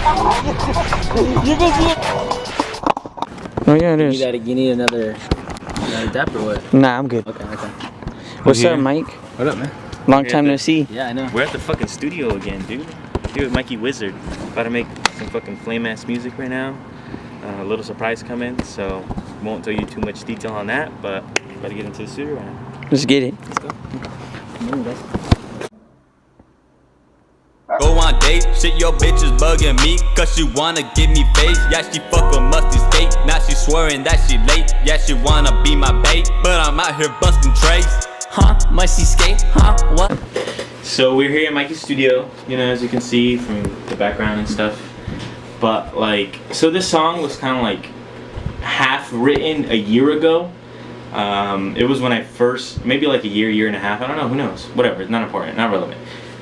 You can see it. Oh yeah, it is. You need another dap or what? Nah, I'm good. Okay. What's up, Mike? What up, man? Long time no see. Yeah, I know. We're at the fucking studio again, dude. Here with Mikey Wizard. About to make some fucking flame-ass music right now. A little surprise coming, so won't tell you too much detail on that, but about to get into the studio right now. Let's get it. Let's go. Go on date, shit your bitch is bugging me, cause she wanna give me face. Yeah, she fuck with Musty Skate, now she swearing that she late. Yeah, she wanna be my bait, but I'm out here busting trays. Huh, Musty Skate, huh, what? So we're here at Mikey's studio, you know, as you can see from the background and stuff. But like, so this song was kind of like half written a year ago. It was when I first, maybe like a year and a half, I don't know, who knows, whatever, it's not important, not relevant.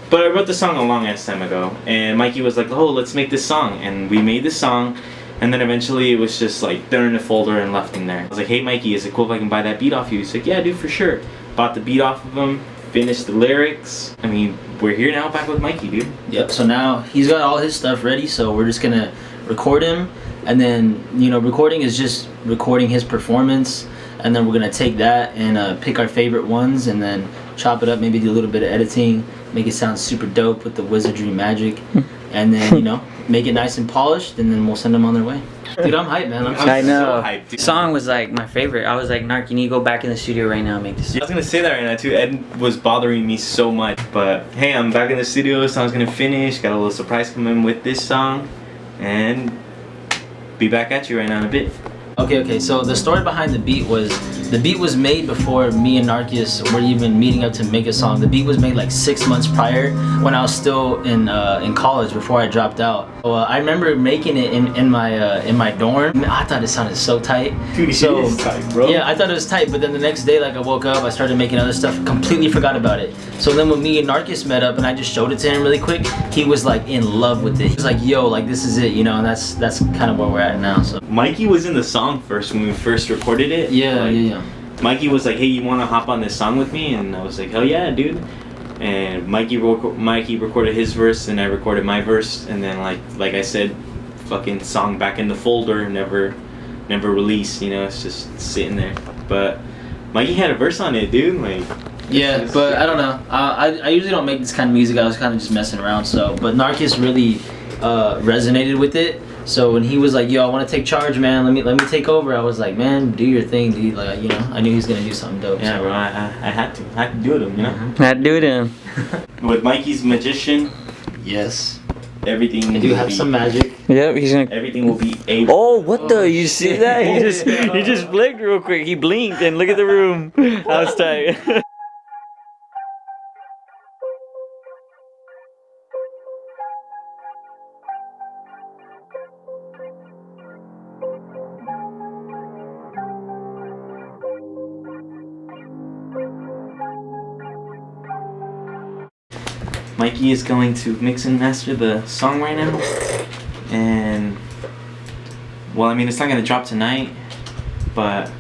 But I wrote the song a long ass time ago, and Mikey was like, oh, let's make this song, and we made this song, and then eventually it was just like thrown in a folder and left in there. I was like, hey Mikey, is it cool if I can buy that beat off you? He's like, yeah dude, for sure. Bought the beat off of him, finished the lyrics. I mean, we're here now back with Mikey, dude. Yep, so now he's got all his stuff ready, so we're just gonna record him, and then, you know, recording is just recording his performance, and then we're gonna take that and pick our favorite ones, and then chop it up, maybe do a little bit of editing, make it sound super dope with the wizardry magic, and then, you know, make it nice and polished, and then we'll send them on their way. Dude, I'm hyped, man. I know. So hyped, dude. The song was like my favorite. I was like, Narc, you need to go back in the studio right now and make this. I was gonna say that right now too. Ed was bothering me so much, but hey, I'm back in the studio. The song's gonna finish. Got a little surprise coming with this song, and be back at you right now in a bit. Okay, so the story behind the beat was made before me and Narcus were even meeting up to make a song. The beat was made like 6 months prior when I was still in college before I dropped out. So, I remember making it in my dorm. I thought it sounded so tight. Dude, it is tight, bro. Yeah, I thought it was tight, but then the next day, like, I woke up, I started making other stuff, completely forgot about it. So then when me and Narcus met up and I just showed it to him really quick, he was like in love with it. He was like, yo, like this is it, you know, and that's kind of where we're at now. So Mikey was in the song first when we first recorded it. yeah. Mikey was like, hey, you want to hop on this song with me? And I was like, hell yeah, dude. And Mikey recorded his verse, and I recorded my verse, and then like I said, fucking song back in the folder, never released, you know, it's just sitting there. But Mikey had a verse on it, dude, like. Yeah, but I don't know. I usually don't make this kind of music. I was kind of just messing around. So, but Narcus really resonated with it. So when he was like, "Yo, I want to take charge, man. Let me take over," I was like, "Man, do your thing, dude." Like, you know, I knew he was gonna do something dope. Yeah, so. bro. I had to do it, you know. Had to do it in. With Mikey's magician, Yes. everything. I do have some magic. Yep, he's gonna. Everything will be able. Oh, what the? You see that? He just blinked real quick. He blinked and look at the room. That was tight. Mikey is going to mix and master the song right now, and well, I mean, it's not gonna drop tonight, but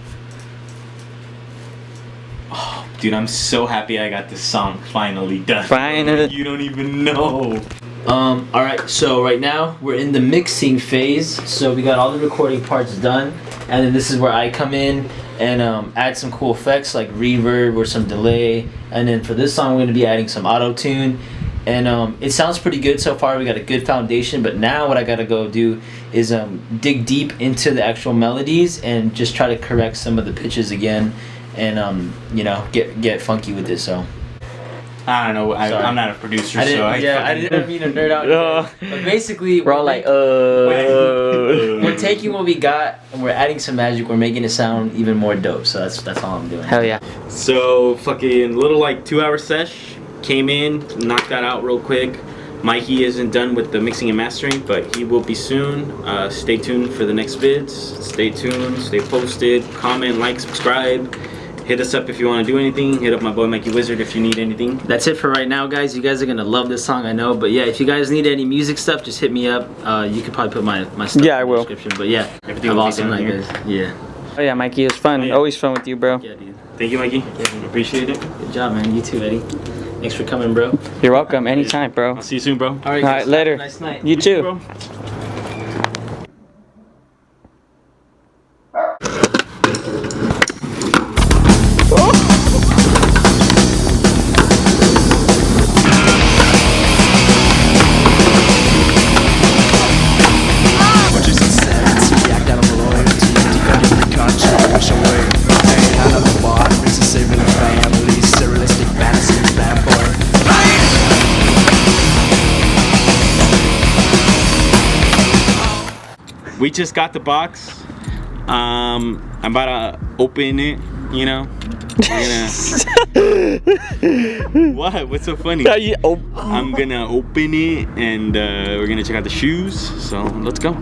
oh, dude, I'm so happy I got this song finally done. Finally. You don't even know. Alright, so right now we're in the mixing phase. So we got all the recording parts done, and then this is where I come in and add some cool effects like reverb or some delay. And then for this song, we're gonna be adding some auto-tune. And it sounds pretty good so far. We got a good foundation, but now what I gotta go do is dig deep into the actual melodies and just try to correct some of the pitches again, and you know, get funky with this. So I don't know. I'm not a producer, I didn't mean to nerd out. But basically, We're all like, we're taking what we got and we're adding some magic. We're making it sound even more dope. So that's all I'm doing. Hell yeah. So fucking little like 2-hour sesh. Came in, knocked that out real quick. Mikey isn't done with the mixing and mastering, but he will be soon. Stay tuned for the next vids. Stay tuned, stay posted, comment, like, subscribe. Hit us up if you want to do anything. Hit up my boy Mikey Wizard if you need anything. That's it for right now, guys. You guys are gonna love this song, I know. But yeah, if you guys need any music stuff, just hit me up. You could probably put my stuff Yeah, I in the will. description. But yeah, Everything I'm will be awesome down like here. this. Yeah. Oh yeah, Mikey, it was fun. Oh, yeah. Always fun with you, bro. Yeah, dude. Thank you, Mikey. Yeah. Appreciate it. Good job, man. You too, Eddie. Thanks for coming, bro. You're welcome. Anytime, bro. I'll see you soon, bro. All right, All right, later. Nice night. You too. Bro. we just got the box. I'm about to open it, you know. We're gonna... What? What's so funny? I'm gonna open it and we're gonna check out the shoes. So let's go.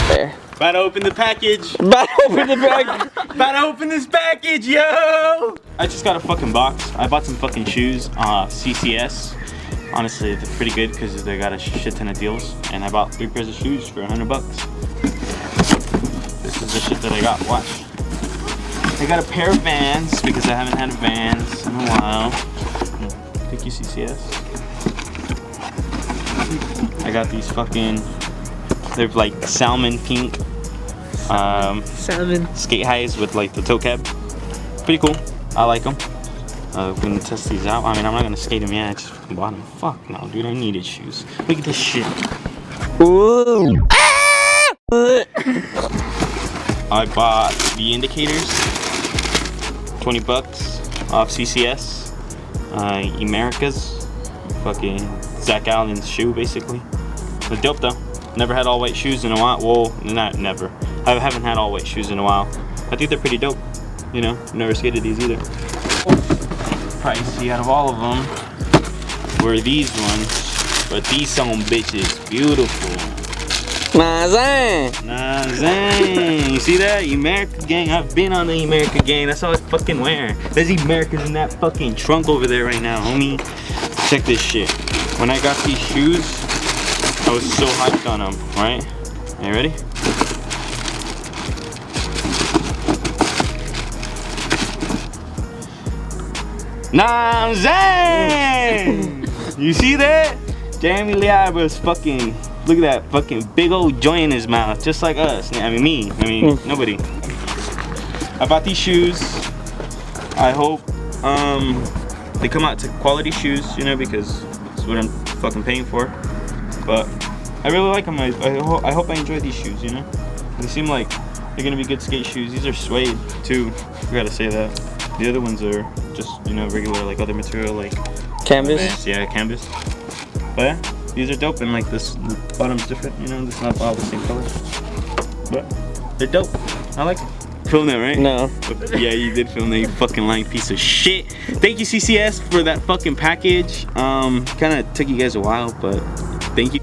There. About to open the package. About to open the bag. About to open this package, yo! I just got a fucking box. I bought some fucking shoes, CCS. Honestly, they're pretty good because they got a shit ton of deals. And I bought 3 pairs of shoes for $100. This is the shit that I got. Watch. I got a pair of Vans because I haven't had Vans in a while. Thank you, CCS. I got these fucking, they're like salmon pink Salmon. skate highs with like the toe cap. Pretty cool. I like them. We're gonna test these out. I mean, I'm not gonna skate them yet. I just fucking bought them. Fuck no, dude. I needed shoes. Look at this shit. Ooh. I bought the indicators. $20 off CCS. America's. Fucking Zach Allen's shoe, basically. They're dope though. Never had all white shoes in a while. Well, not never. I haven't had all white shoes in a while. I think they're pretty dope. You know, never skated these either. Pricey out of all of them were these ones, but these some bitches beautiful. Nah, zang. Nah, zang. You see that? America gang. I've been on the America gang. That's all I fucking wear. There's Americans in that fucking trunk over there right now, homie. Check this shit. When I got these shoes, I was so hyped on them. Right? Are you ready? Nah, zang. You see that? Jeremy Liabra's fucking. Look at that fucking big old joint in his mouth, just like us. I mean, me. I mean, nobody. I bought these shoes. I hope they come out to quality shoes, you know, because it's what I'm fucking paying for. But I really like them. I hope I enjoy these shoes, you know. They seem like they're gonna be good skate shoes. These are suede too. I gotta say that. The other ones are just, you know, regular like other material like Canvas. Yeah, canvas. But yeah, these are dope, and like this, the bottom's different, you know, it's not all the same color. But they're dope. I like them. Film that, right? No. Yeah, you did film that, you fucking lying piece of shit. Thank you, CCS, for that fucking package. Kind of took you guys a while, but thank you.